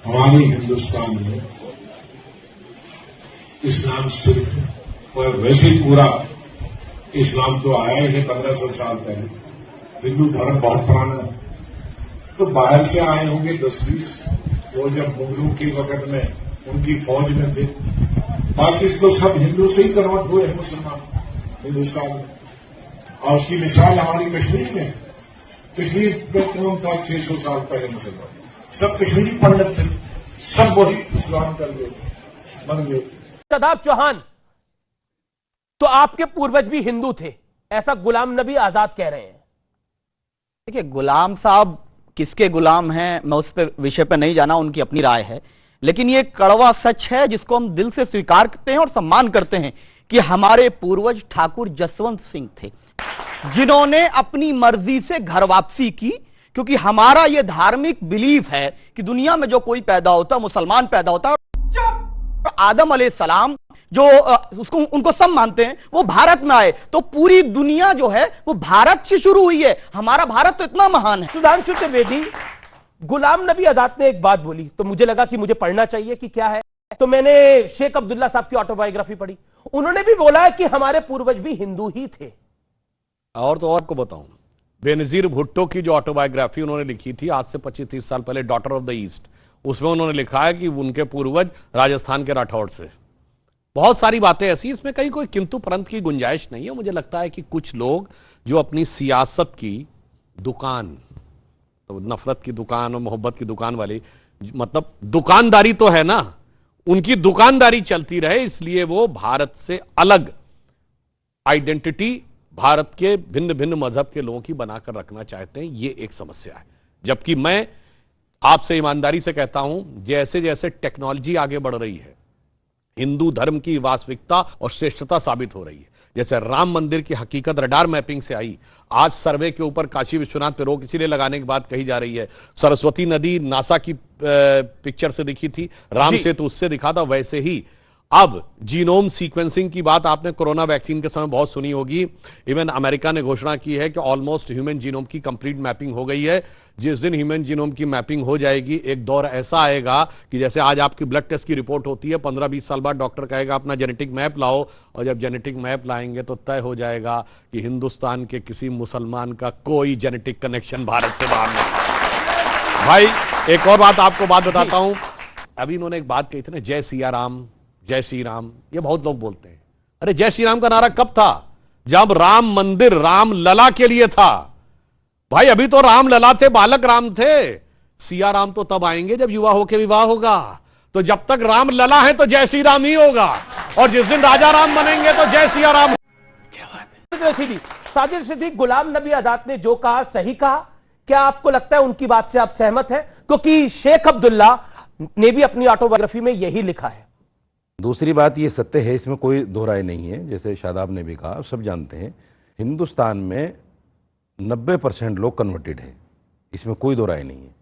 हमारे हिंदुस्तान में इस्लाम सिर्फ और वैसे ही पूरा इस्लाम तो आया ही है 1500 साल पहले। हिंदू धर्म बहुत पुराना है, तो बाहर से आए होंगे 10-20, वो जब मुगलों के वक्त में उनकी फौज में थे। बाकी तो सब हिंदू से ही कन्वर्ट हुए हैं मुसलमान हिंदुस्तान में। और उसकी मिसाल हमारी कश्मीर में, कश्मीर में कौन था 600 साल पहले मुसलमान? सब कश्मीरी पंडित थे, सब वही इस्लाम कर गए, बन गए। शादाब चौहान, तो आपके पूर्वज भी हिंदू थे, ऐसा गुलाम नबी आजाद कह रहे हैं। देखिए, गुलाम साहब किसके गुलाम हैं, मैं उस पर विषय पर नहीं जाना, उनकी अपनी राय है। लेकिन ये कड़वा सच है जिसको हम दिल से स्वीकार करते हैं और सम्मान करते हैं कि हमारे पूर्वज ठाकुर जसवंत सिंह थे, जिन्होंने अपनी मर्जी से घर वापसी की। क्योंकि हमारा यह धार्मिक बिलीफ है कि दुनिया में जो कोई पैदा होता, मुसलमान पैदा होता, आदम अलैहिस्सलाम जो उसको उनको सब मानते हैं, वो भारत में आए, तो पूरी दुनिया जो है वो भारत से शुरू हुई है। हमारा भारत तो इतना महान है। सुधांशु त्रिवेदी, गुलाम नबी आजाद ने एक बात बोली तो मुझे लगा कि मुझे पढ़ना चाहिए कि क्या है, तो मैंने शेख अब्दुल्ला साहब की ऑटोबायोग्राफी पढ़ी। उन्होंने भी बोला है कि हमारे पूर्वज भी हिंदू ही थे। और तो और को बताऊं, बेनजीर भुट्टो की जो ऑटोबायोग्राफी उन्होंने लिखी थी आज से 25-30 साल पहले, डॉटर ऑफ द ईस्ट, उसमें उन्होंने लिखा है कि उनके पूर्वज राजस्थान के राठौड़ से। बहुत सारी बातें ऐसी, इसमें कहीं कोई किंतु परंतु की गुंजाइश नहीं है। मुझे लगता है कि कुछ लोग जो अपनी सियासत की दुकान, तो नफरत की दुकान और मोहब्बत की दुकान वाली, मतलब दुकानदारी तो है ना, उनकी दुकानदारी चलती रहे, इसलिए वो भारत से अलग आइडेंटिटी भारत के भिन्न भिन्न मजहब के लोगों की बनाकर रखना चाहते हैं। ये एक समस्या है। जबकि मैं आपसे ईमानदारी से कहता हूं, जैसे जैसे टेक्नोलॉजी आगे बढ़ रही है, हिंदू धर्म की वास्तविकता और श्रेष्ठता साबित हो रही है। जैसे राम मंदिर की हकीकत रडार मैपिंग से आई, आज सर्वे के ऊपर काशी विश्वनाथ पे रोक इसीलिए लगाने की बात कही जा रही है। सरस्वती नदी नासा की पिक्चर से दिखी थी, राम सेतु उससे दिखा था। वैसे ही अब जीनोम सीक्वेंसिंग की बात आपने कोरोना वैक्सीन के समय बहुत सुनी होगी। इवन अमेरिका ने घोषणा की है कि ऑलमोस्ट ह्यूमन जीनोम की कंप्लीट मैपिंग हो गई है। जिस दिन ह्यूमन जीनोम की मैपिंग हो जाएगी, एक दौर ऐसा आएगा कि जैसे आज आपकी ब्लड टेस्ट की रिपोर्ट होती है, 15-20 साल बाद डॉक्टर कहेगा अपना जेनेटिक मैप लाओ, और जब जेनेटिक मैप लाएंगे तो तय हो जाएगा कि हिंदुस्तान के किसी मुसलमान का कोई जेनेटिक कनेक्शन भारत से बाहर नहीं। भाई एक और बात आपको बताता हूं, अभी इन्होंने एक बात कही थी ना, जय सिया राम जय श्री राम, ये बहुत लोग बोलते हैं। अरे जय श्री राम का नारा कब था? जब राम मंदिर राम लला के लिए था। भाई अभी तो राम लला थे, बालक राम थे। सिया राम तो तब आएंगे जब युवा होके विवाह होगा। तो जब तक राम लला है तो जय श्री राम ही होगा, और जिस दिन राजा राम बनेंगे तो जय सिया राम। क्या बात है साजिद सिद्दीकी, गुलाम नबी आजाद ने जो कहा सही कहा। क्या आपको लगता है उनकी बात से आप सहमत हैं? क्योंकि शेख अब्दुल्ला ने भी अपनी ऑटोबायोग्राफी में यही लिखा है। दूसरी बात ये सत्य है, इसमें कोई दो राय नहीं है। जैसे शादाब ने भी कहा, सब जानते हैं हिंदुस्तान में 90% लोग कन्वर्टेड है, इसमें कोई दो राय नहीं है।